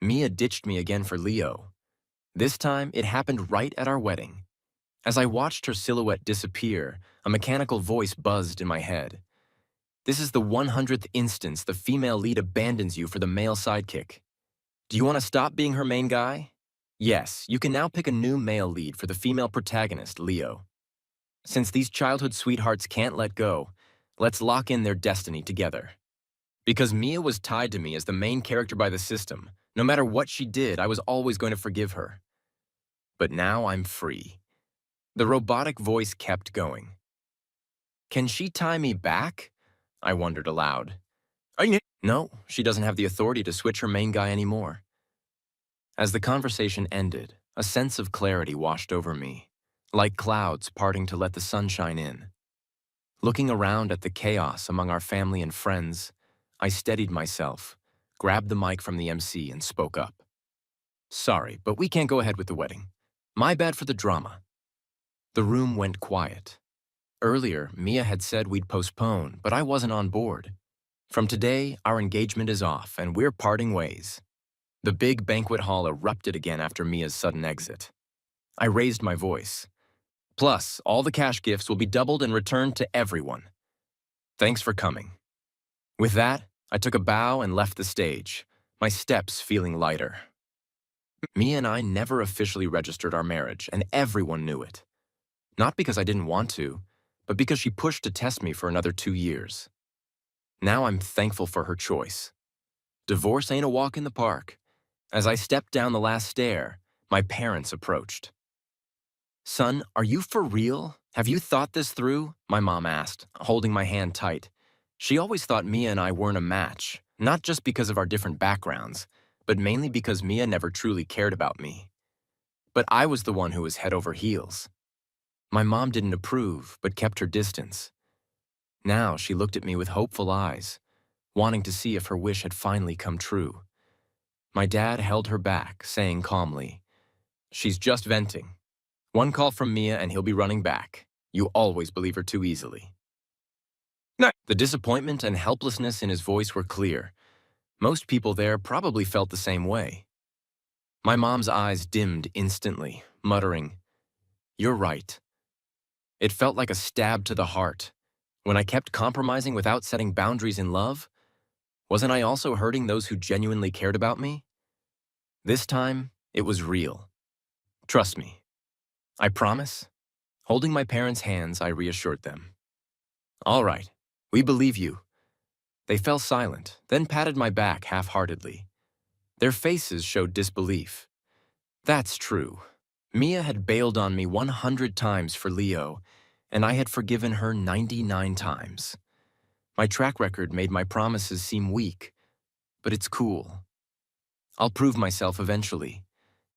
Mia ditched me again for Leo. This time, it happened right at our wedding. As I watched her silhouette disappear, a mechanical voice buzzed in my head. This is the 100th instance the female lead abandons you for the male sidekick. Do you want to stop being her main guy? Yes, you can now pick a new male lead for the female protagonist, Leo. Since these childhood sweethearts can't let go, let's lock in their destiny together. Because Mia was tied to me as the main character by the system, no matter what she did, I was always going to forgive her. But now I'm free. The robotic voice kept going. Can she tie me back? I wondered aloud. No, she doesn't have the authority to switch her main guy anymore. As the conversation ended, a sense of clarity washed over me, like clouds parting to let the sunshine in. Looking around at the chaos among our family and friends, I steadied myself, grabbed the mic from the MC, and spoke up. Sorry, but we can't go ahead with the wedding. My bad for the drama. The room went quiet. Earlier, Mia had said we'd postpone, but I wasn't on board. From today, our engagement is off, and we're parting ways. The big banquet hall erupted again after Mia's sudden exit. I raised my voice. Plus, all the cash gifts will be doubled and returned to everyone. Thanks for coming. With that, I took a bow and left the stage, my steps feeling lighter. Mia and I never officially registered our marriage, and everyone knew it. Not because I didn't want to, but because she pushed to test me for another 2 years. Now I'm thankful for her choice. Divorce ain't a walk in the park. As I stepped down the last stair, my parents approached. Son, are you for real? Have you thought this through? My mom asked, holding my hand tight. She always thought Mia and I weren't a match, not just because of our different backgrounds, but mainly because Mia never truly cared about me. But I was the one who was head over heels. My mom didn't approve, but kept her distance. Now she looked at me with hopeful eyes, wanting to see if her wish had finally come true. My dad held her back, saying calmly, She's just venting. One call from Mia and he'll be running back. You always believe her too easily. No. The disappointment and helplessness in his voice were clear. Most people there probably felt the same way. My mom's eyes dimmed instantly, muttering, You're right. It felt like a stab to the heart. When I kept compromising without setting boundaries in love, wasn't I also hurting those who genuinely cared about me? This time, it was real. Trust me. I promise. Holding my parents' hands, I reassured them. All right, we believe you. They fell silent, then patted my back half-heartedly. Their faces showed disbelief. That's true. Mia had bailed on me 100 times for Leo, and I had forgiven her 99 times. My track record made my promises seem weak, but it's cool. I'll prove myself eventually.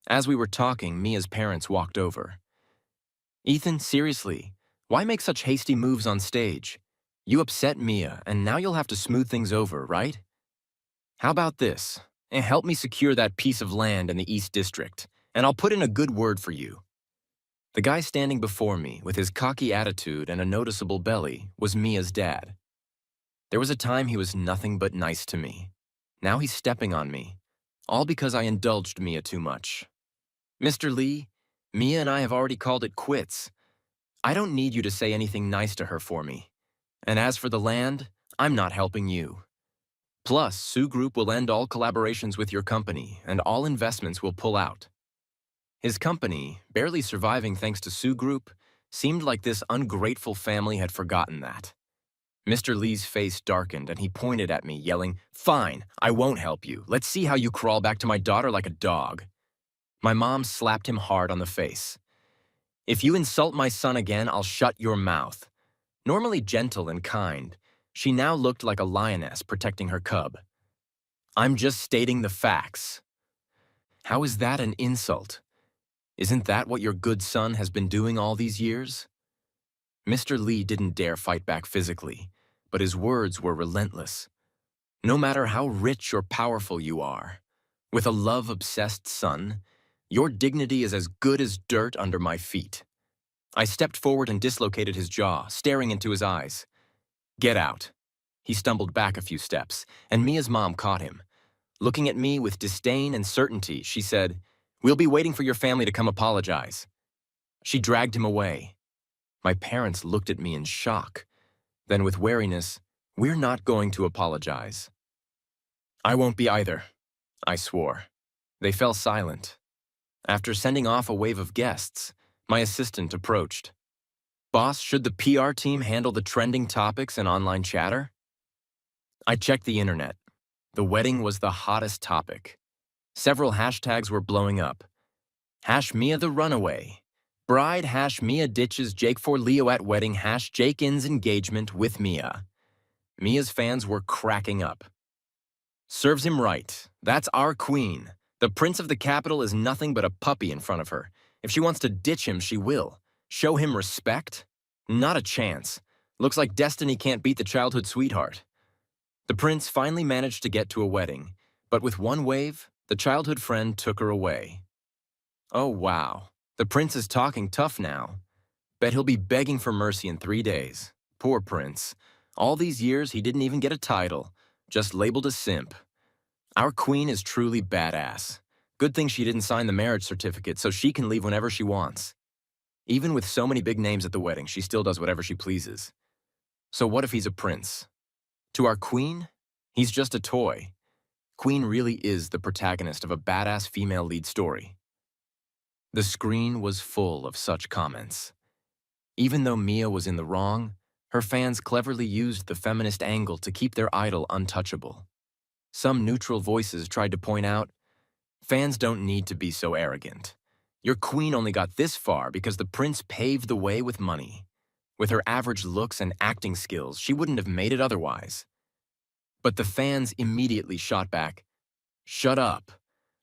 As we were talking, Mia's parents walked over. Ethan, seriously, why make such hasty moves on stage? You upset Mia, and now you'll have to smooth things over, right? How about this? Help me secure that piece of land in the East District, and I'll put in a good word for you. The guy standing before me, with his cocky attitude and a noticeable belly, was Mia's dad. There was a time he was nothing but nice to me. Now he's stepping on me, all because I indulged Mia too much. Mr. Lee, Mia and I have already called it quits. I don't need you to say anything nice to her for me. And as for the land, I'm not helping you. Plus, Sue Group will end all collaborations with your company, and all investments will pull out. His company, barely surviving thanks to Sue Group, seemed like this ungrateful family had forgotten that. Mr. Lee's face darkened and he pointed at me, yelling, Fine, I won't help you. Let's see how you crawl back to my daughter like a dog. My mom slapped him hard on the face. If you insult my son again, I'll shut your mouth. Normally gentle and kind, she now looked like a lioness protecting her cub. I'm just stating the facts. How is that an insult? Isn't that what your good son has been doing all these years? Mr. Lee didn't dare fight back physically, but his words were relentless. No matter how rich or powerful you are, with a love-obsessed son, your dignity is as good as dirt under my feet. I stepped forward and dislocated his jaw, staring into his eyes. Get out. He stumbled back a few steps, and Mia's mom caught him. Looking at me with disdain and certainty, she said, "We'll be waiting for your family to come apologize." She dragged him away. My parents looked at me in shock. Then with wariness, "We're not going to apologize." "I won't be either," I swore. They fell silent. After sending off a wave of guests, my assistant approached. "Boss, should the PR team handle the trending topics and online chatter?" I checked the internet. The wedding was the hottest topic. Several hashtags were blowing up. Hash Mia the runaway. Bride hash Mia ditches Jake for Leo at wedding hash Jake ends engagement with Mia. Mia's fans were cracking up. "Serves him right. That's our queen. The prince of the capital is nothing but a puppy in front of her. If she wants to ditch him, she will. Show him respect? Not a chance. Looks like destiny can't beat the childhood sweetheart." The prince finally managed to get to a wedding, but with one wave, the childhood friend took her away. Oh wow, the prince is talking tough now. Bet he'll be begging for mercy in 3 days. Poor prince. All these years he didn't even get a title, just labeled a simp. Our queen is truly badass. Good thing she didn't sign the marriage certificate so she can leave whenever she wants. Even with so many big names at the wedding, she still does whatever she pleases. So what if he's a prince? To our queen, he's just a toy. Queen really is the protagonist of a badass female lead story. The screen was full of such comments. Even though Mia was in the wrong, her fans cleverly used the feminist angle to keep their idol untouchable. Some neutral voices tried to point out, "Fans don't need to be so arrogant. Your queen only got this far because the prince paved the way with money. With her average looks and acting skills, she wouldn't have made it otherwise." But the fans immediately shot back, "Shut up.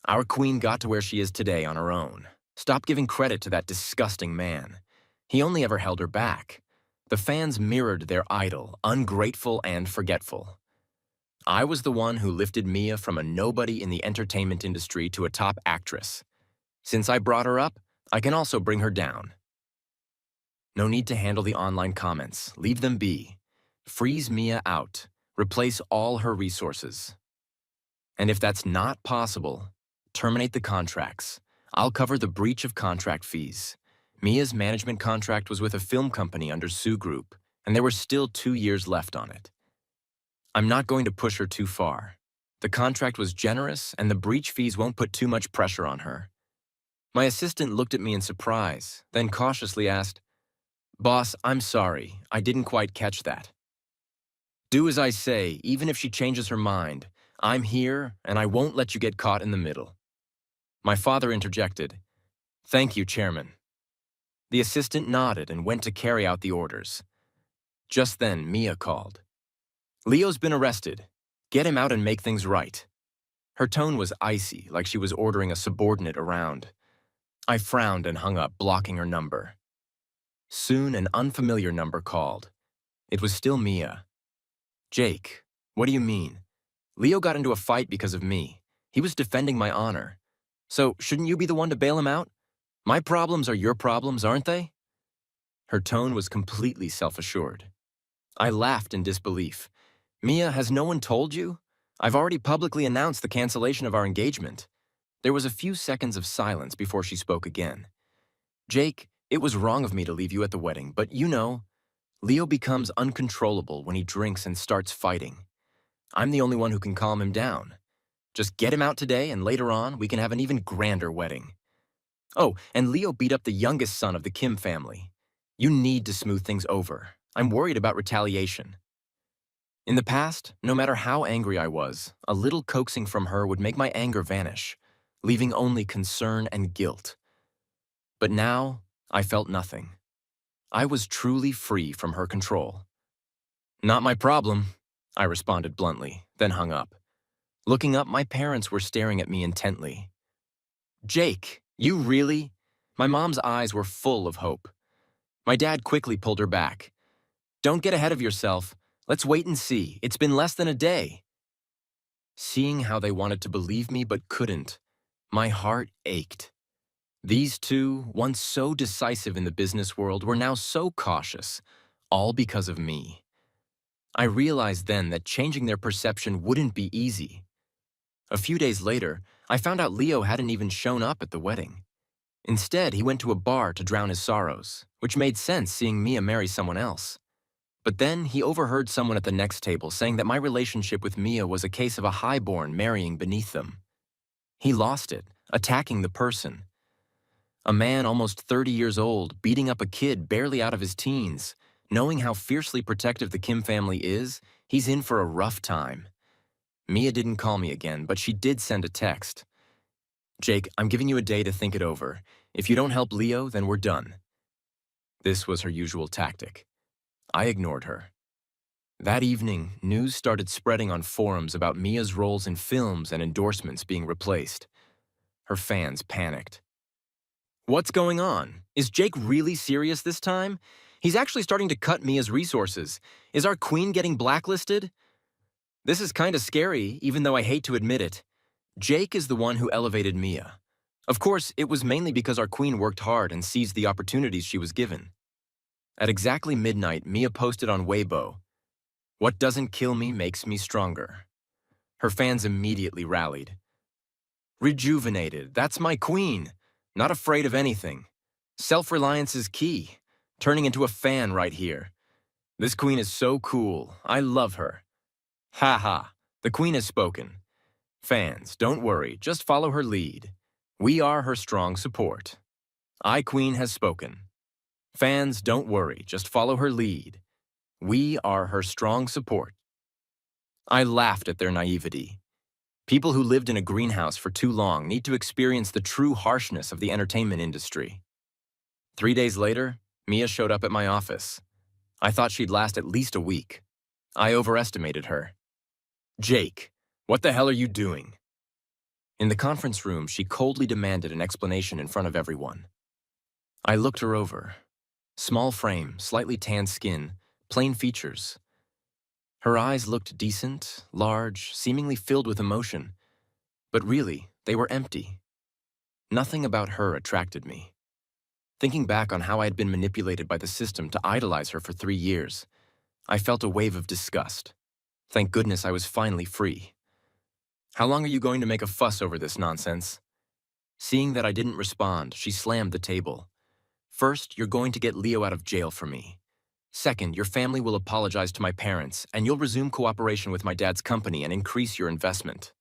Our queen got to where she is today on her own. Stop giving credit to that disgusting man. He only ever held her back." The fans mirrored their idol, ungrateful and forgetful. I was the one who lifted Mia from a nobody in the entertainment industry to a top actress. Since I brought her up, I can also bring her down. No need to handle the online comments. Leave them be. Freeze Mia out. Replace all her resources. And if that's not possible, terminate the contracts. I'll cover the breach of contract fees. Mia's management contract was with a film company under Sue Group, and there were still 2 years left on it. I'm not going to push her too far. The contract was generous, and the breach fees won't put too much pressure on her. My assistant looked at me in surprise, then cautiously asked, "Boss, I'm sorry. I didn't quite catch that." "Do as I say, even if she changes her mind. I'm here, and I won't let you get caught in the middle." My father interjected, "Thank you, Chairman." The assistant nodded and went to carry out the orders. Just then, Mia called. "Leo's been arrested. Get him out and make things right." Her tone was icy, like she was ordering a subordinate around. I frowned and hung up, blocking her number. Soon, an unfamiliar number called. It was still Mia. "Jake, what do you mean? Leo got into a fight because of me. He was defending my honor. So, shouldn't you be the one to bail him out? My problems are your problems, aren't they?" Her tone was completely self-assured. I laughed in disbelief. "Mia, has no one told you? I've already publicly announced the cancellation of our engagement." There was a few seconds of silence before she spoke again. "Jake, it was wrong of me to leave you at the wedding, but you know, Leo becomes uncontrollable when he drinks and starts fighting. I'm the only one who can calm him down. Just get him out today, and later on, we can have an even grander wedding. Oh, and Leo beat up the youngest son of the Kim family. You need to smooth things over. I'm worried about retaliation." In the past, no matter how angry I was, a little coaxing from her would make my anger vanish, leaving only concern and guilt. But now, I felt nothing. I was truly free from her control. "Not my problem," I responded bluntly, then hung up. Looking up, my parents were staring at me intently. "Jake, you really?" My mom's eyes were full of hope. My dad quickly pulled her back. "Don't get ahead of yourself. Let's wait and see. It's been less than a day." Seeing how they wanted to believe me but couldn't, my heart ached. These two, once so decisive in the business world, were now so cautious, all because of me. I realized then that changing their perception wouldn't be easy. A few days later, I found out Leo hadn't even shown up at the wedding. Instead, he went to a bar to drown his sorrows, which made sense seeing Mia marry someone else. But then he overheard someone at the next table saying that my relationship with Mia was a case of a highborn marrying beneath them. He lost it, attacking the person. A man almost 30 years old, beating up a kid barely out of his teens. Knowing how fiercely protective the Kim family is, he's in for a rough time. Mia didn't call me again, but she did send a text. "Jake, I'm giving you a day to think it over. If you don't help Leo, then we're done." This was her usual tactic. I ignored her. That evening, news started spreading on forums about Mia's roles in films and endorsements being replaced. Her fans panicked. "What's going on? Is Jake really serious this time? He's actually starting to cut Mia's resources. Is our queen getting blacklisted?" This is kinda scary, even though I hate to admit it. Jake is the one who elevated Mia. Of course, it was mainly because our queen worked hard and seized the opportunities she was given. At exactly midnight, Mia posted on Weibo, "What doesn't kill me makes me stronger." Her fans immediately rallied. "Rejuvenated, that's my queen. Not afraid of anything. Self-reliance is key. Turning into a fan right here. This queen is so cool. I love her. Ha ha, the queen has spoken. Fans, don't worry, just follow her lead. We are her strong support. I, Queen, has spoken. Fans, don't worry, just follow her lead. We are her strong support." I laughed at their naivety. People who lived in a greenhouse for too long need to experience the true harshness of the entertainment industry. 3 days later, Mia showed up at my office. I thought she'd last at least a week. I overestimated her. "Jake, what the hell are you doing?" In the conference room, she coldly demanded an explanation in front of everyone. I looked her over. Small frame, slightly tanned skin, plain features. Her eyes looked decent, large, seemingly filled with emotion. But really, they were empty. Nothing about her attracted me. Thinking back on how I had been manipulated by the system to idolize her for 3 years, I felt a wave of disgust. Thank goodness I was finally free. "How long are you going to make a fuss over this nonsense?" Seeing that I didn't respond, she slammed the table. "First, you're going to get Leo out of jail for me. Second, your family will apologize to my parents, and you'll resume cooperation with my dad's company and increase your investment.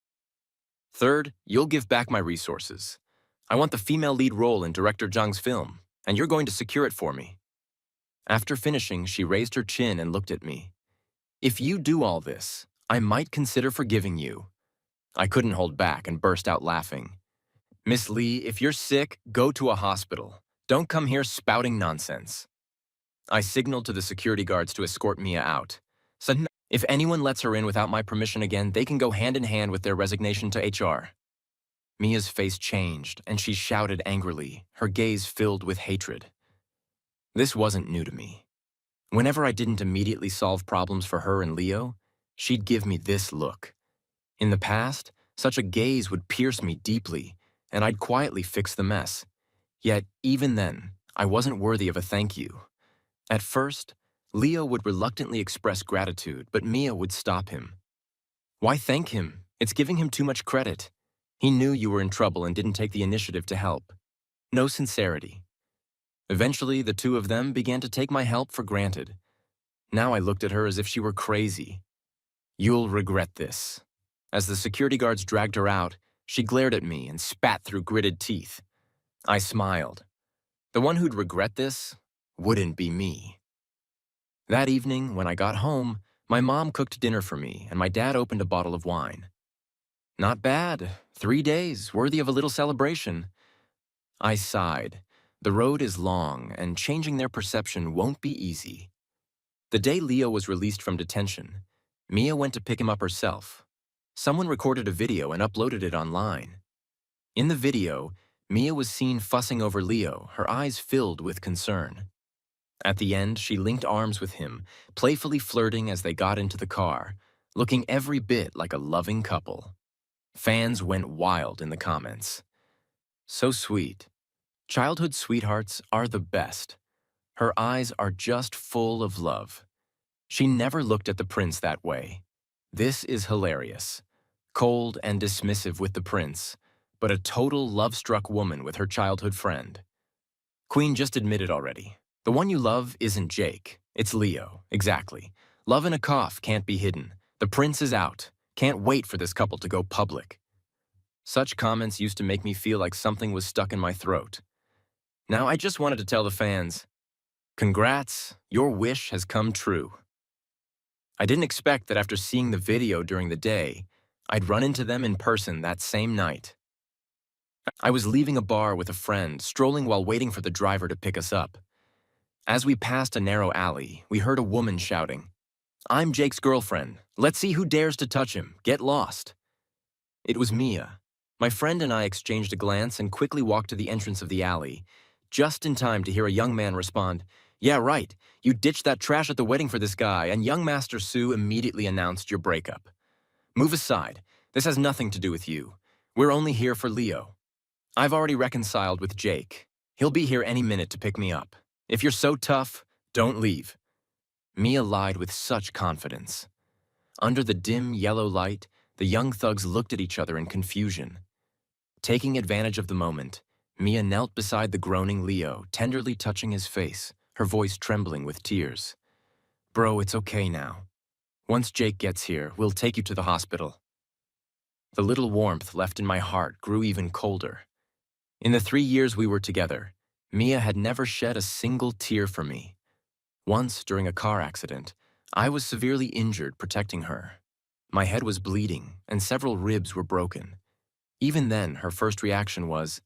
Third, you'll give back my resources. I want the female lead role in Director Jung's film, and you're going to secure it for me." After finishing, she raised her chin and looked at me. "If you do all this, I might consider forgiving you." I couldn't hold back and burst out laughing. "Miss Lee, if you're sick, go to a hospital. Don't come here spouting nonsense." I signaled to the security guards to escort Mia out. So if anyone lets her in without my permission again, they can go hand in hand with their resignation to HR. Mia's face changed, and she shouted angrily, her gaze filled with hatred. This wasn't new to me. Whenever I didn't immediately solve problems for her and Leo, she'd give me this look. In the past, such a gaze would pierce me deeply, and I'd quietly fix the mess. Yet, even then, I wasn't worthy of a thank you. At first, Leo would reluctantly express gratitude, but Mia would stop him. "Why thank him? It's giving him too much credit. He knew you were in trouble and didn't take the initiative to help." No sincerity. Eventually, the two of them began to take my help for granted. Now I looked at her as if she were crazy. "You'll regret this." As the security guards dragged her out, she glared at me and spat through gritted teeth. I smiled. The one who'd regret this wouldn't be me. That evening, when I got home, my mom cooked dinner for me and my dad opened a bottle of wine. Not bad. 3 days, worthy of a little celebration. I sighed. The road is long, and changing their perception won't be easy. The day Leo was released from detention, Mia went to pick him up herself. Someone recorded a video and uploaded it online. In the video, Mia was seen fussing over Leo, her eyes filled with concern. At the end, she linked arms with him, playfully flirting as they got into the car, looking every bit like a loving couple. Fans went wild in the comments. So sweet. Childhood sweethearts are the best. Her eyes are just full of love. She never looked at the prince that way. This is hilarious. cold and dismissive with the prince, but a total love-struck woman with her childhood friend. Queen just admitted already. The one you love isn't Jake, it's Leo, exactly. Love in a cough can't be hidden. The prince is out. Can't wait for this couple to go public. Such comments used to make me feel like something was stuck in my throat. Now I just wanted to tell the fans, congrats, your wish has come true. I didn't expect that after seeing the video during the day, I'd run into them in person that same night. I was leaving a bar with a friend, strolling while waiting for the driver to pick us up. As we passed a narrow alley, we heard a woman shouting, "I'm Jake's girlfriend. Let's see who dares to touch him. Get lost." It was Mia. My friend and I exchanged a glance and quickly walked to the entrance of the alley, just in time to hear a young man respond, "Yeah, right. You ditched that trash at the wedding for this guy," and young Master Sue immediately announced your breakup. "Move aside. This has nothing to do with you. We're only here for Leo. I've already reconciled with Jake. He'll be here any minute to pick me up. If you're so tough, don't leave." Mia lied with such confidence. Under the dim yellow light, the young thugs looked at each other in confusion. Taking advantage of the moment, Mia knelt beside the groaning Leo, tenderly touching his face, her voice trembling with tears. "Bro, it's okay now. Once Jake gets here, we'll take you to the hospital." The little warmth left in my heart grew even colder. In the 3 years we were together, Mia had never shed a single tear for me. Once, during a car accident, I was severely injured protecting her. My head was bleeding, and several ribs were broken. Even then, her first reaction was,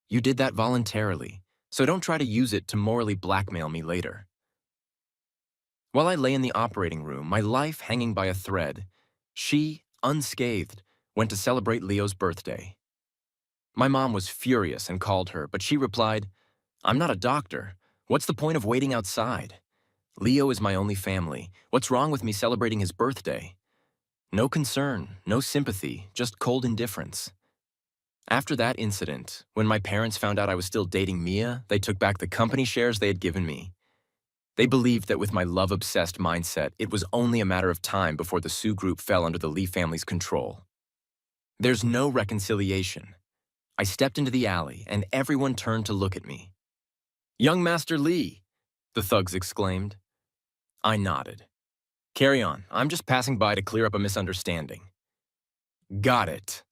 "You did that voluntarily, so don't try to use it to morally blackmail me later." While I lay in the operating room, my life hanging by a thread, she, unscathed, went to celebrate Leo's birthday. My mom was furious and called her, but she replied, "I'm not a doctor. What's the point of waiting outside? Leo is my only family. What's wrong with me celebrating his birthday?" No concern, no sympathy, just cold indifference. After that incident, when my parents found out I was still dating Mia, they took back the company shares they had given me. They believed that with my love-obsessed mindset, it was only a matter of time before the Sue group fell under the Lee family's control. There's no reconciliation. I stepped into the alley, and everyone turned to look at me. "Young Master Lee," the thugs exclaimed. I nodded. "Carry on. I'm just passing by to clear up a misunderstanding." "Got it."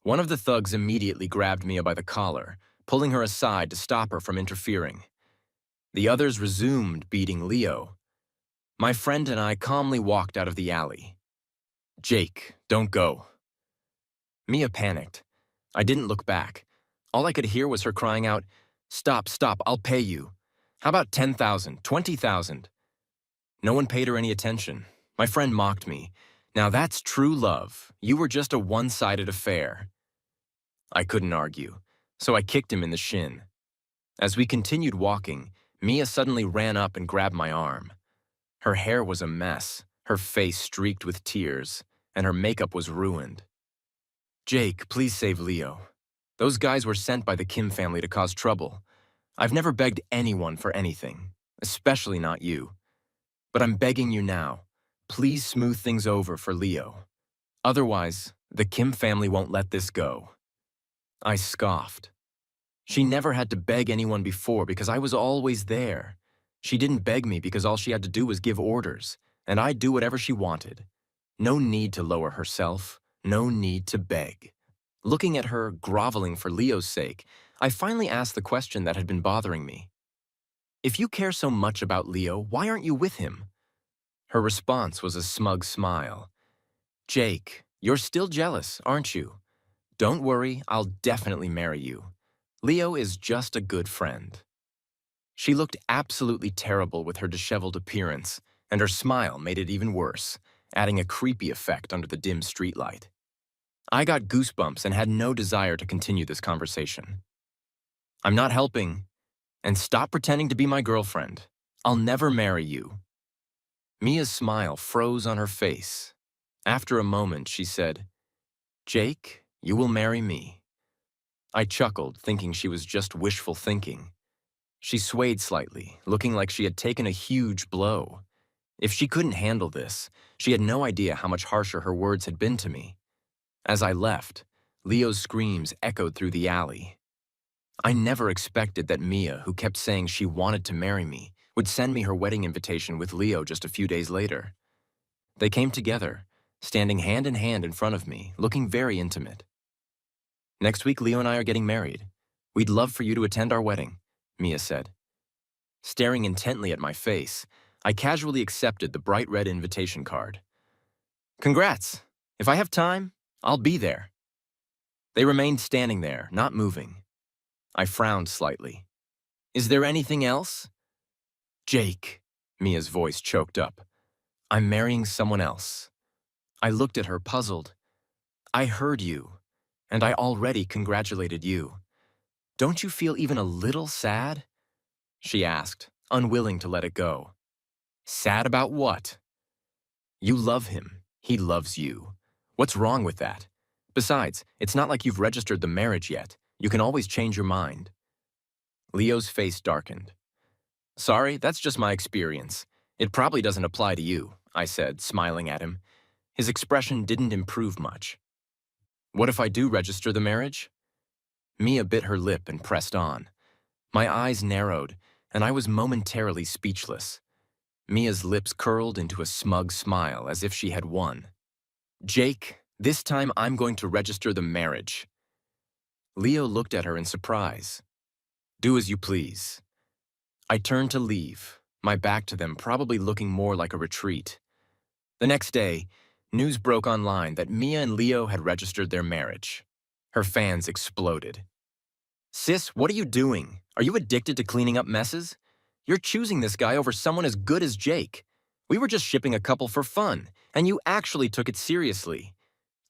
One of the thugs immediately grabbed Mia by the collar, pulling her aside to stop her from interfering. The others resumed beating Leo. My friend and I calmly walked out of the alley. "Jake, don't go." Mia panicked. I didn't look back. All I could hear was her crying out, "Stop, stop, I'll pay you. How about 10,000, 20,000? No one paid her any attention. My friend mocked me. "Now that's true love. You were just a one-sided affair." I couldn't argue, so I kicked him in the shin. As we continued walking, Mia suddenly ran up and grabbed my arm. Her hair was a mess, her face streaked with tears, and her makeup was ruined. "Jake, please save Leo. Those guys were sent by the Kim family to cause trouble. I've never begged anyone for anything, especially not you. But I'm begging you now, please smooth things over for Leo. Otherwise, the Kim family won't let this go." I scoffed. She never had to beg anyone before because I was always there. She didn't beg me because all she had to do was give orders, and I'd do whatever she wanted. No need to lower herself, no need to beg. Looking at her, groveling for Leo's sake, I finally asked the question that had been bothering me. "If you care so much about Leo, why aren't you with him?" Her response was a smug smile. "Jake, you're still jealous, aren't you? Don't worry, I'll definitely marry you. Leo is just a good friend." She looked absolutely terrible with her disheveled appearance, and her smile made it even worse, adding a creepy effect under the dim streetlight. I got goosebumps and had no desire to continue this conversation. "I'm not helping, and stop pretending to be my girlfriend. I'll never marry you." Mia's smile froze on her face. After a moment, she said, "Jake, you will marry me." I chuckled, thinking she was just wishful thinking. She swayed slightly, looking like she had taken a huge blow. If she couldn't handle this, she had no idea how much harsher her words had been to me. As I left, Leo's screams echoed through the alley. I never expected that Mia, who kept saying she wanted to marry me, would send me her wedding invitation with Leo just a few days later. They came together, standing hand in hand in front of me, looking very intimate. "Next week, Leo and I are getting married. We'd love for you to attend our wedding," Mia said. Staring intently at my face, I casually accepted the bright red invitation card. "Congrats! If I have time, I'll be there." They remained standing there, not moving. I frowned slightly. "Is there anything else?" "Jake," Mia's voice choked up. "I'm marrying someone else." I looked at her, puzzled. "I heard you, and I already congratulated you. Don't you feel even a little sad?" she asked, unwilling to let it go. "Sad about what?" "You love him. He loves you. What's wrong with that? Besides, it's not like you've registered the marriage yet. You can always change your mind." Leo's face darkened. "Sorry, that's just my experience. It probably doesn't apply to you," I said, smiling at him. His expression didn't improve much. "What if I do register the marriage?" Mia bit her lip and pressed on. My eyes narrowed, and I was momentarily speechless. Mia's lips curled into a smug smile as if she had won. "Jake, this time I'm going to register the marriage." Leo looked at her in surprise. "Do as you please." I turned to leave, my back to them probably looking more like a retreat. The next day, news broke online that Mia and Leo had registered their marriage. Her fans exploded. "Sis, what are you doing? Are you addicted to cleaning up messes? You're choosing this guy over someone as good as Jake. We were just shipping a couple for fun, and you actually took it seriously.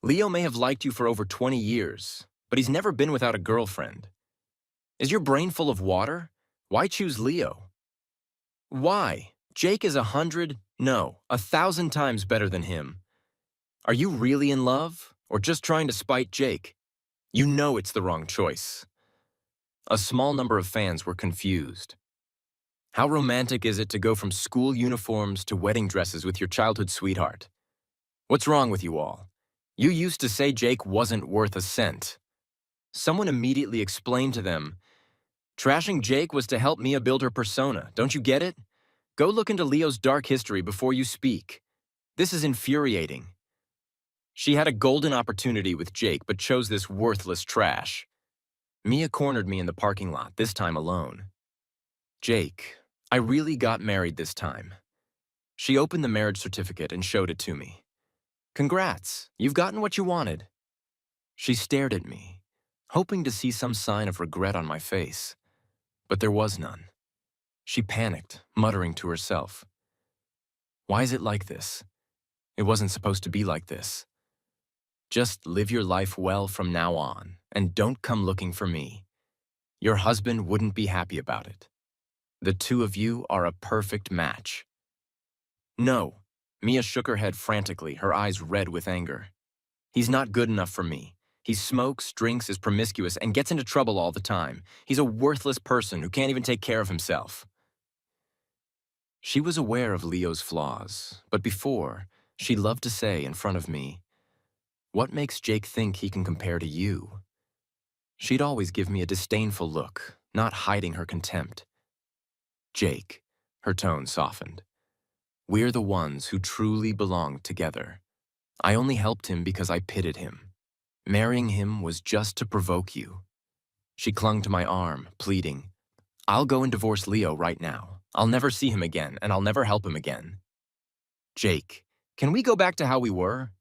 Leo may have liked you for over 20 years, but he's never been without a girlfriend. Is your brain full of water? Why choose Leo?" "Why? Jake is 100, no, 1,000 times better than him. Are you really in love, or just trying to spite Jake? You know it's the wrong choice." A small number of fans were confused. "How romantic is it to go from school uniforms to wedding dresses with your childhood sweetheart? What's wrong with you all? You used to say Jake wasn't worth a cent." Someone immediately explained to them, "Trashing Jake was to help Mia build her persona, don't you get it? Go look into Leo's dark history before you speak. This is infuriating. She had a golden opportunity with Jake but chose this worthless trash." Mia cornered me in the parking lot, this time alone. "Jake, I really got married this time." She opened the marriage certificate and showed it to me. "Congrats, you've gotten what you wanted." She stared at me, hoping to see some sign of regret on my face, but there was none. She panicked, muttering to herself, "Why is it like this? It wasn't supposed to be like this. Just live your life well from now on, and don't come looking for me. Your husband wouldn't be happy about it. The two of you are a perfect match." "No." Mia shook her head frantically, her eyes red with anger. "He's not good enough for me. He smokes, drinks, is promiscuous, and gets into trouble all the time. He's a worthless person who can't even take care of himself." She was aware of Leo's flaws, but before, she loved to say in front of me, "What makes Jake think he can compare to you?" She'd always give me a disdainful look, not hiding her contempt. "Jake," her tone softened. "We're the ones who truly belong together. I only helped him because I pitied him. Marrying him was just to provoke you." She clung to my arm, pleading, "I'll go and divorce Leo right now. I'll never see him again, and I'll never help him again." "Jake, can we go back to how we were?"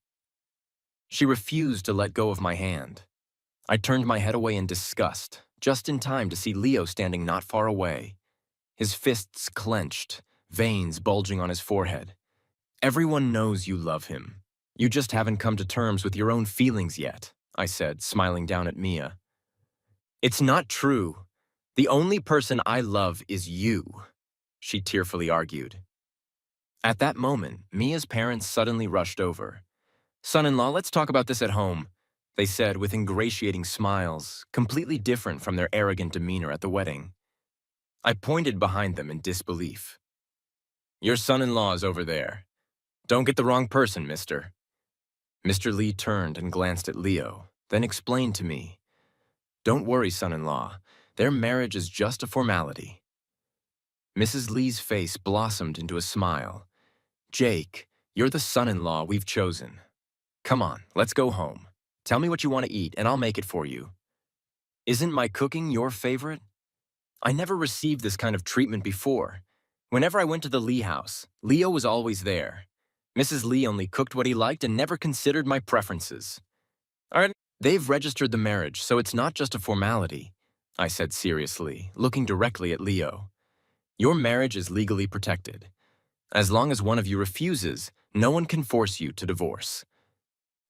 She refused to let go of my hand. I turned my head away in disgust, just in time to see Leo standing not far away. His fists clenched, veins bulging on his forehead. "Everyone knows you love him. You just haven't come to terms with your own feelings yet," I said, smiling down at Mia. "It's not true. The only person I love is you," she tearfully argued. At that moment, Mia's parents suddenly rushed over. "Son-in-law, let's talk about this at home," they said with ingratiating smiles, completely different from their arrogant demeanor at the wedding. I pointed behind them in disbelief. "Your son-in-law's over there. Don't get the wrong person, mister." Mr. Lee turned and glanced at Leo, then explained to me, "Don't worry, son-in-law. Their marriage is just a formality." Mrs. Lee's face blossomed into a smile. "Jake, you're the son-in-law we've chosen. Come on, let's go home. Tell me what you want to eat, and I'll make it for you." "Isn't my cooking your favorite?" I never received this kind of treatment before. Whenever I went to the Lee house, Leo was always there. Mrs. Lee only cooked what he liked and never considered my preferences. "All right, they've registered the marriage, so it's not just a formality," I said seriously, looking directly at Leo. "Your marriage is legally protected. As long as one of you refuses, no one can force you to divorce."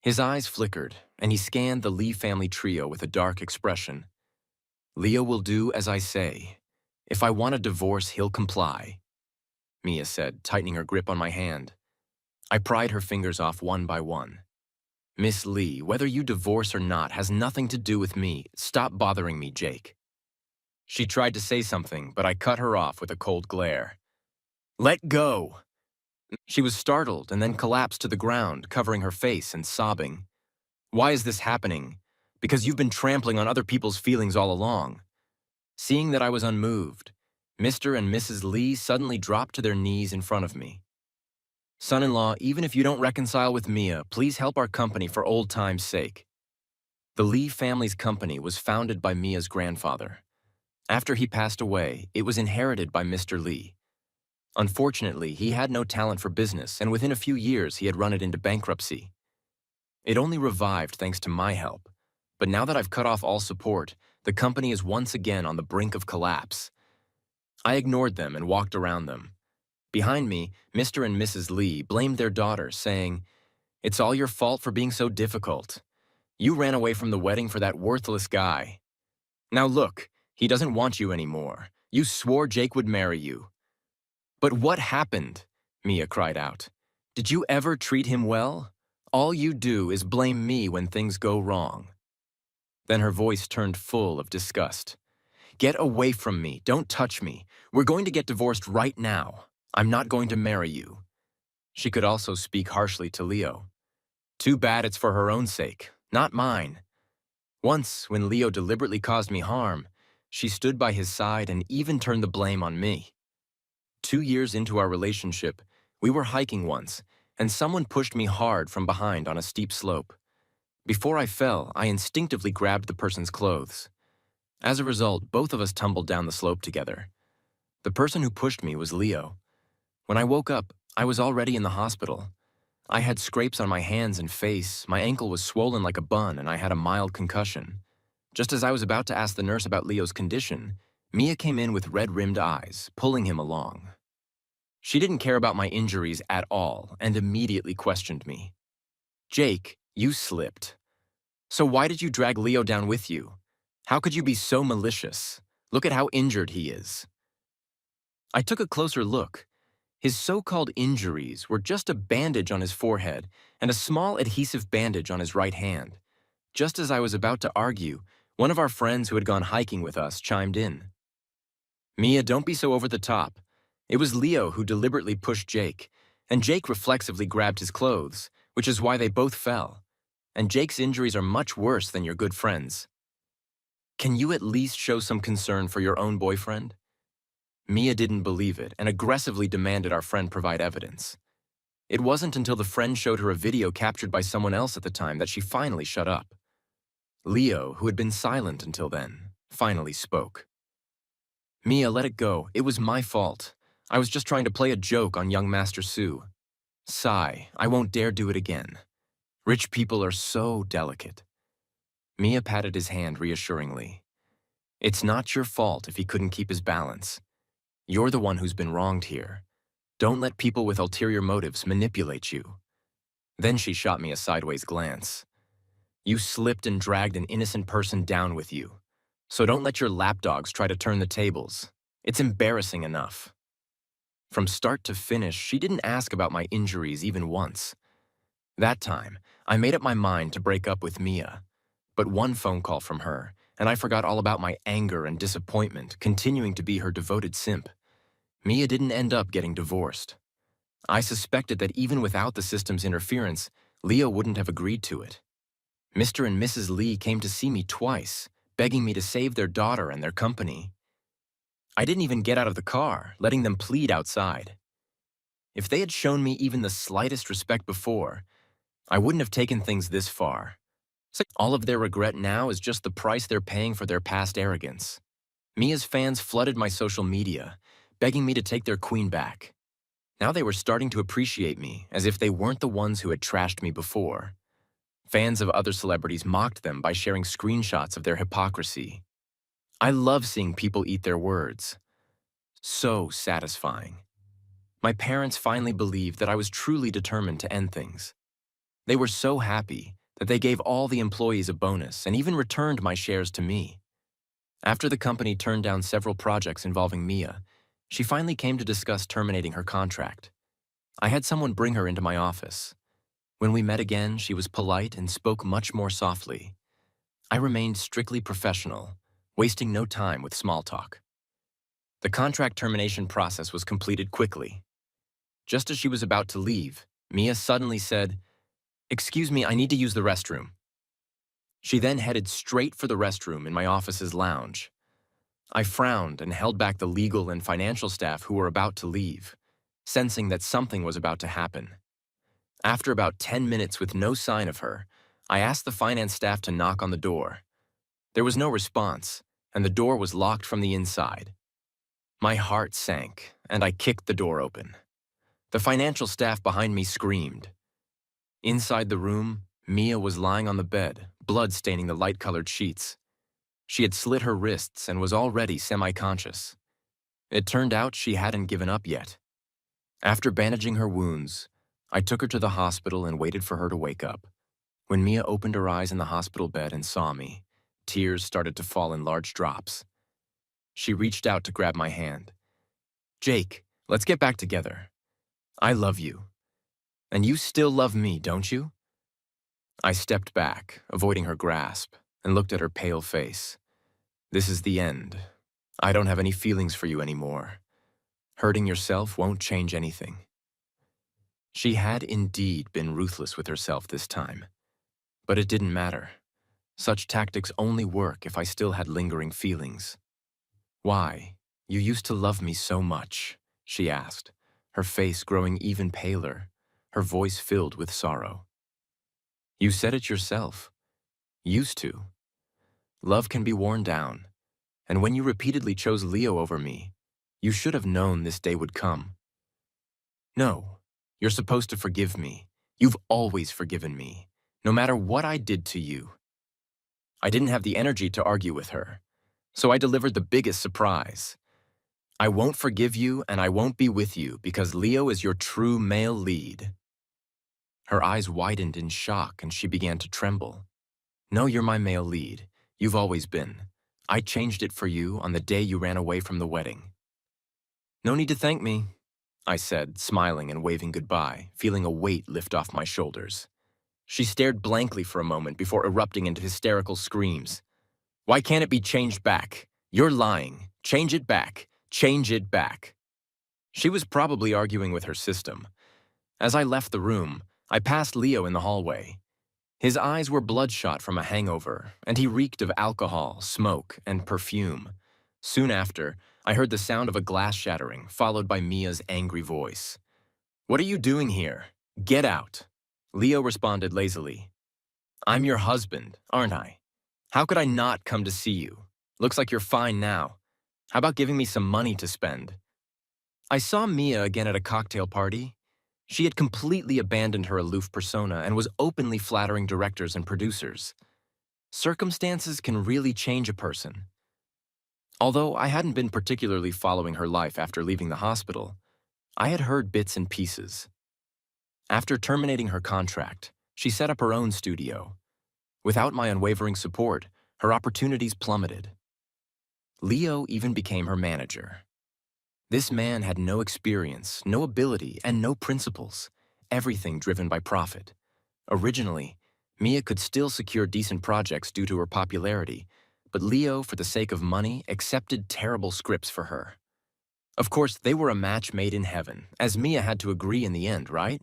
His eyes flickered, and he scanned the Lee family trio with a dark expression. "Leo will do as I say. If I want a divorce, he'll comply," Mia said, tightening her grip on my hand. I pried her fingers off one by one. "Miss Lee, whether you divorce or not has nothing to do with me. Stop bothering me, Jake." She tried to say something, but I cut her off with a cold glare. "Let go!" She was startled and then collapsed to the ground, covering her face and sobbing. "Why is this happening? Because you've been trampling on other people's feelings all along." Seeing that I was unmoved, Mr. and Mrs. Lee suddenly dropped to their knees in front of me. "Son-in-law, even if you don't reconcile with Mia, please help our company for old time's sake." The Lee family's company was founded by Mia's grandfather. After he passed away, it was inherited by Mr. Lee. Unfortunately, he had no talent for business, and within a few years he had run it into bankruptcy. It only revived thanks to my help, but now that I've cut off all support, the company is once again on the brink of collapse. I ignored them and walked around them. Behind me, Mr. and Mrs. Lee blamed their daughter, saying, "It's all your fault for being so difficult. You ran away from the wedding for that worthless guy. Now look, he doesn't want you anymore. You swore Jake would marry you." "But what happened?" Mia cried out. "Did you ever treat him well? All you do is blame me when things go wrong." Then her voice turned full of disgust. "Get away from me. Don't touch me. We're going to get divorced right now. I'm not going to marry you." She could also speak harshly to Leo. "Too bad it's for her own sake, not mine." Once, when Leo deliberately caused me harm, she stood by his side and even turned the blame on me. 2 years into our relationship, we were hiking once, and someone pushed me hard from behind on a steep slope. Before I fell, I instinctively grabbed the person's clothes. As a result, both of us tumbled down the slope together. The person who pushed me was Leo. When I woke up, I was already in the hospital. I had scrapes on my hands and face, my ankle was swollen like a bun, and I had a mild concussion. Just as I was about to ask the nurse about Leo's condition, Mia came in with red-rimmed eyes, pulling him along. She didn't care about my injuries at all and immediately questioned me. "Jake, you slipped. So why did you drag Leo down with you? How could you be so malicious? Look at how injured he is." I took a closer look. His so-called injuries were just a bandage on his forehead and a small adhesive bandage on his right hand. Just as I was about to argue, one of our friends who had gone hiking with us chimed in. "Mia, don't be so over the top. It was Leo who deliberately pushed Jake, and Jake reflexively grabbed his clothes, which is why they both fell. And Jake's injuries are much worse than your good friend's. Can you at least show some concern for your own boyfriend?" Mia didn't believe it and aggressively demanded our friend provide evidence. It wasn't until the friend showed her a video captured by someone else at the time that she finally shut up. Leo, who had been silent until then, finally spoke. "Mia, let it go. It was my fault. I was just trying to play a joke on young Master Su. Sigh, I won't dare do it again. Rich people are so delicate." Mia patted his hand reassuringly. "It's not your fault if he couldn't keep his balance. You're the one who's been wronged here. Don't let people with ulterior motives manipulate you." Then she shot me a sideways glance. "You slipped and dragged an innocent person down with you. So don't let your lapdogs try to turn the tables. It's embarrassing enough." From start to finish, she didn't ask about my injuries even once. That time, I made up my mind to break up with Mia. But one phone call from her, and I forgot all about my anger and disappointment, continuing to be her devoted simp. Mia didn't end up getting divorced. I suspected that even without the system's interference, Leo wouldn't have agreed to it. Mr. and Mrs. Lee came to see me twice, begging me to save their daughter and their company. I didn't even get out of the car, letting them plead outside. If they had shown me even the slightest respect before, I wouldn't have taken things this far. All of their regret now is just the price they're paying for their past arrogance. Mia's fans flooded my social media, begging me to take their queen back. Now they were starting to appreciate me, as if they weren't the ones who had trashed me before. Fans of other celebrities mocked them by sharing screenshots of their hypocrisy. I love seeing people eat their words. So satisfying. My parents finally believed that I was truly determined to end things. They were so happy that they gave all the employees a bonus and even returned my shares to me. After the company turned down several projects involving Mia, she finally came to discuss terminating her contract. I had someone bring her into my office. When we met again, she was polite and spoke much more softly. I remained strictly professional, wasting no time with small talk. The contract termination process was completed quickly. Just as she was about to leave, Mia suddenly said, "Excuse me, I need to use the restroom." She then headed straight for the restroom in my office's lounge. I frowned and held back the legal and financial staff who were about to leave, sensing that something was about to happen. After about 10 minutes with no sign of her, I asked the finance staff to knock on the door. There was no response, and the door was locked from the inside. My heart sank, and I kicked the door open. The financial staff behind me screamed. Inside the room, Mia was lying on the bed, blood staining the light-colored sheets. She had slit her wrists and was already semi-conscious. It turned out she hadn't given up yet. After bandaging her wounds, I took her to the hospital and waited for her to wake up. When Mia opened her eyes in the hospital bed and saw me, tears started to fall in large drops. She reached out to grab my hand. "Jake, let's get back together. I love you. And you still love me, don't you?" I stepped back, avoiding her grasp, and looked at her pale face. "This is the end. I don't have any feelings for you anymore. Hurting yourself won't change anything." She had indeed been ruthless with herself this time. But it didn't matter. Such tactics only work if I still had lingering feelings. "Why? You used to love me so much," she asked, her face growing even paler, her voice filled with sorrow. "You said it yourself. Used to. Love can be worn down, and when you repeatedly chose Leo over me, you should have known this day would come. No, you're supposed to forgive me. You've always forgiven me, no matter what I did to you." I didn't have the energy to argue with her, so I delivered the biggest surprise. "I won't forgive you and I won't be with you because Leo is your true male lead." Her eyes widened in shock and she began to tremble. "No, you're my male lead. You've always been. I changed it for you on the day you ran away from the wedding." "No need to thank me," I said, smiling and waving goodbye, feeling a weight lift off my shoulders. She stared blankly for a moment before erupting into hysterical screams. "Why can't it be changed back? You're lying. Change it back. Change it back." She was probably arguing with her system. As I left the room, I passed Leo in the hallway. His eyes were bloodshot from a hangover, and he reeked of alcohol, smoke, and perfume. Soon after, I heard the sound of a glass shattering, followed by Mia's angry voice. "What are you doing here? Get out." Leo responded lazily. "I'm your husband, aren't I? How could I not come to see you? Looks like you're fine now. How about giving me some money to spend?" I saw Mia again at a cocktail party. She had completely abandoned her aloof persona and was openly flattering directors and producers. Circumstances can really change a person. Although I hadn't been particularly following her life after leaving the hospital, I had heard bits and pieces. After terminating her contract, she set up her own studio. Without my unwavering support, her opportunities plummeted. Leo even became her manager. This man had no experience, no ability, and no principles, everything driven by profit. Originally, Mia could still secure decent projects due to her popularity, but Leo, for the sake of money, accepted terrible scripts for her. Of course, they were a match made in heaven, as Mia had to agree in the end, right?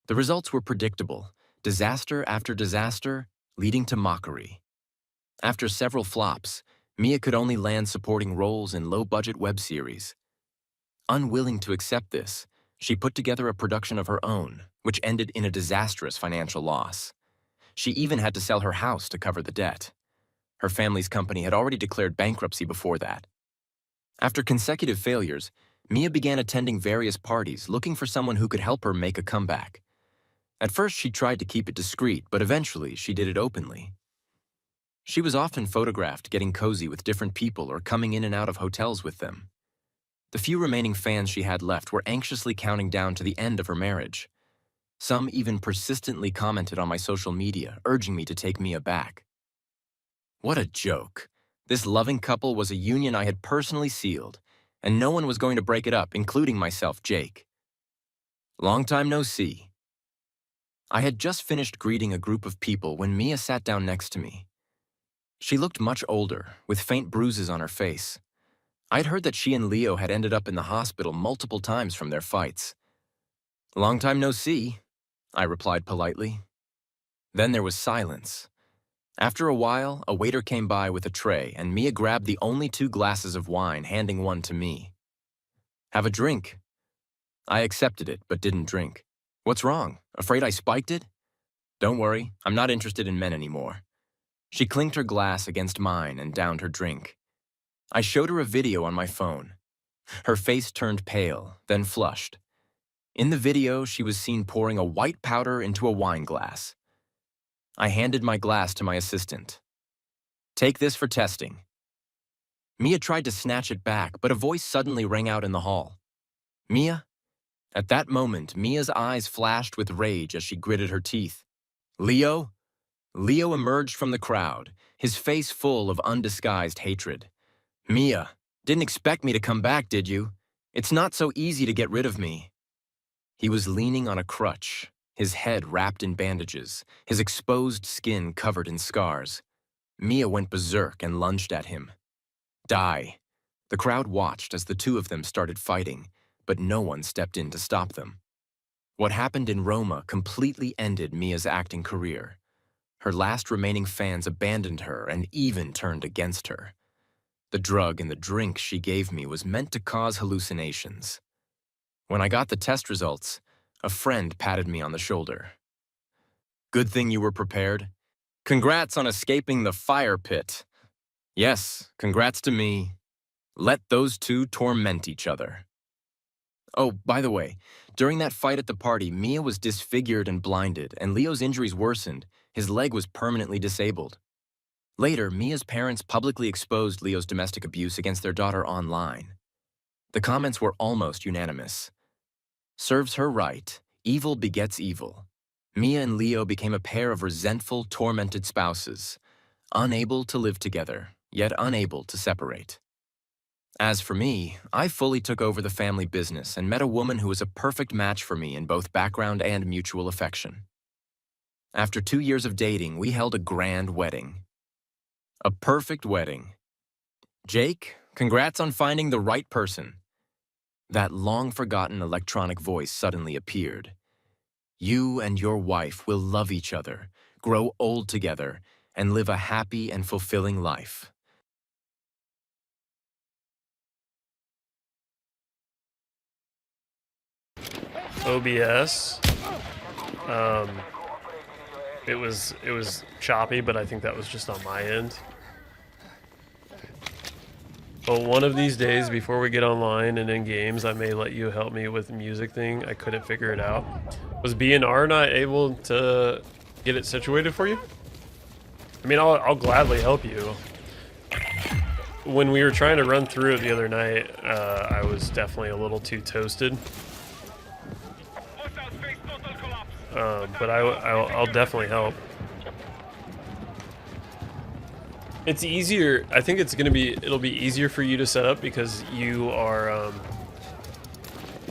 The results were predictable: disaster after disaster, leading to mockery. After several flops, Mia could only land supporting roles in low-budget web series. Unwilling to accept this, she put together a production of her own, which ended in a disastrous financial loss. She even had to sell her house to cover the debt. Her family's company had already declared bankruptcy before that. After consecutive failures, Mia began attending various parties looking for someone who could help her make a comeback. At first, she tried to keep it discreet, but eventually she did it openly. She was often photographed getting cozy with different people or coming in and out of hotels with them. The few remaining fans she had left were anxiously counting down to the end of her marriage. Some even persistently commented on my social media, urging me to take Mia back. What a joke. This loving couple was a union I had personally sealed, and no one was going to break it up, including myself, Jake. Long time no see. I had just finished greeting a group of people when Mia sat down next to me. She looked much older, with faint bruises on her face. I'd heard that she and Leo had ended up in the hospital multiple times from their fights. Long time no see, I replied politely. Then there was silence. After a while, a waiter came by with a tray, and Mia grabbed the only 2 glasses of wine, handing one to me. Have a drink. I accepted it, but didn't drink. What's wrong? Afraid I spiked it? Don't worry, I'm not interested in men anymore. She clinked her glass against mine and downed her drink. I showed her a video on my phone. Her face turned pale, then flushed. In the video, she was seen pouring a white powder into a wine glass. I handed my glass to my assistant. Take this for testing. Mia tried to snatch it back, but a voice suddenly rang out in the hall. Mia? At that moment, Mia's eyes flashed with rage as she gritted her teeth. Leo? Leo emerged from the crowd, his face full of undisguised hatred. Mia, didn't expect me to come back, did you? It's not so easy to get rid of me. He was leaning on a crutch, his head wrapped in bandages, his exposed skin covered in scars. Mia went berserk and lunged at him. Die. The crowd watched as the 2 of them started fighting, but no one stepped in to stop them. What happened in Roma completely ended Mia's acting career. Her last remaining fans abandoned her and even turned against her. The drug and the drink she gave me was meant to cause hallucinations. When I got the test results, a friend patted me on the shoulder. Good thing you were prepared. Congrats on escaping the fire pit. Yes, congrats to me. Let those 2 torment each other. Oh, by the way, during that fight at the party, Mia was disfigured and blinded, and Leo's injuries worsened. His leg was permanently disabled. Later, Mia's parents publicly exposed Leo's domestic abuse against their daughter online. The comments were almost unanimous. Serves her right, evil begets evil. Mia and Leo became a pair of resentful, tormented spouses, unable to live together, yet unable to separate. As for me, I fully took over the family business and met a woman who was a perfect match for me in both background and mutual affection. After 2 years of dating, we held a grand wedding. A perfect wedding. Jake, congrats on finding the right person. That long-forgotten electronic voice suddenly appeared. You and your wife will love each other, grow old together, and live a happy and fulfilling life. OBS. It was choppy, but I think that was just on my end. But one of these days, before we get online and in games, I may let you help me with the music thing. I couldn't figure it out. Was BNR not able to get it situated for you? I mean, I'll gladly help you. When we were trying to run through it the other night, I was definitely a little too toasted. But I'll definitely help. It's easier. I think it'll be easier for you to set up because you are,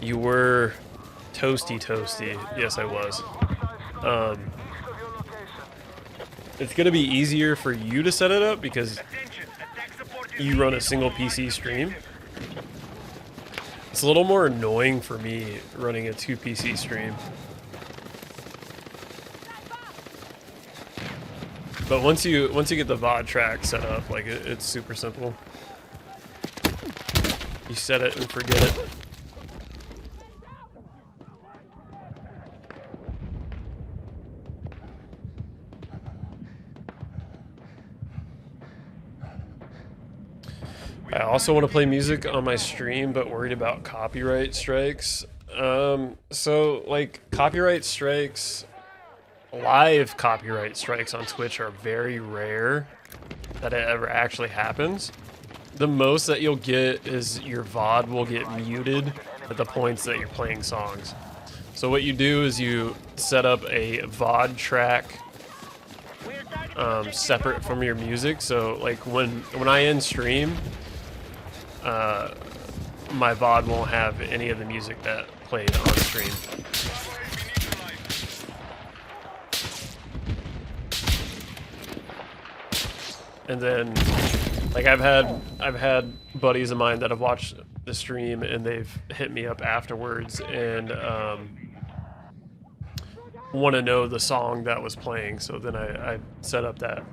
you were toasty. Yes, I was. It's gonna be easier for you to set it up because you run a single PC stream. It's a little more annoying for me running a 2 PC stream. But once you get the VOD track set up, like it's super simple. You set it and forget it. I also want to play music on my stream, but worried about copyright strikes. So like copyright strikes, live copyright strikes on Twitch are very rare that it ever actually happens. The most that you'll get is your VOD will get muted at the points that you're playing songs. So what you do is you set up a VOD track separate from your music. So like when I end stream, my VOD won't have any of the music that played on stream. And then, like I've had buddies of mine that have watched the stream and they've hit me up afterwards and want to know the song that was playing. So then I set up that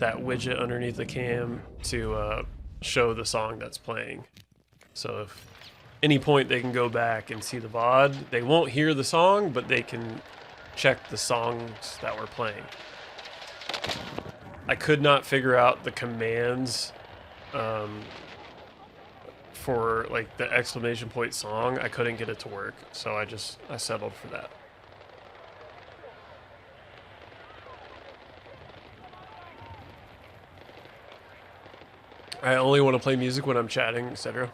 widget underneath the cam to show the song that's playing. So if any point they can go back and see the VOD, they won't hear the song, but they can check the songs that were playing. I could not figure out the commands for like the exclamation point song. I couldn't get it to work, so I settled for that. I only want to play music when I'm chatting, etc.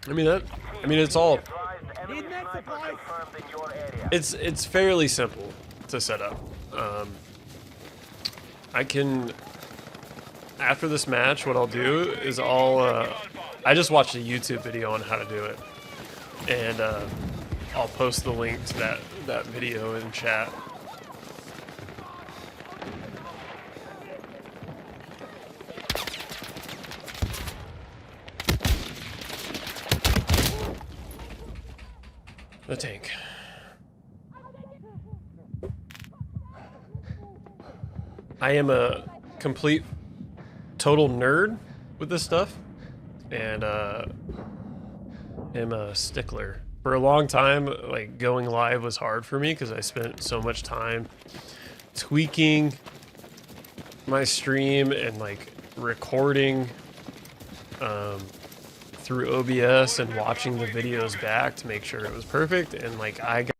I mean it's all. It's fairly simple to set up. I can, after this match, what I'll do is I just watched a YouTube video on how to do it, and I'll post the link to that video in chat. The tank. I am a complete, total nerd with this stuff, and am a stickler. For a long time, like going live was hard for me because I spent so much time tweaking my stream and like recording through OBS and watching the videos back to make sure it was perfect. And like I got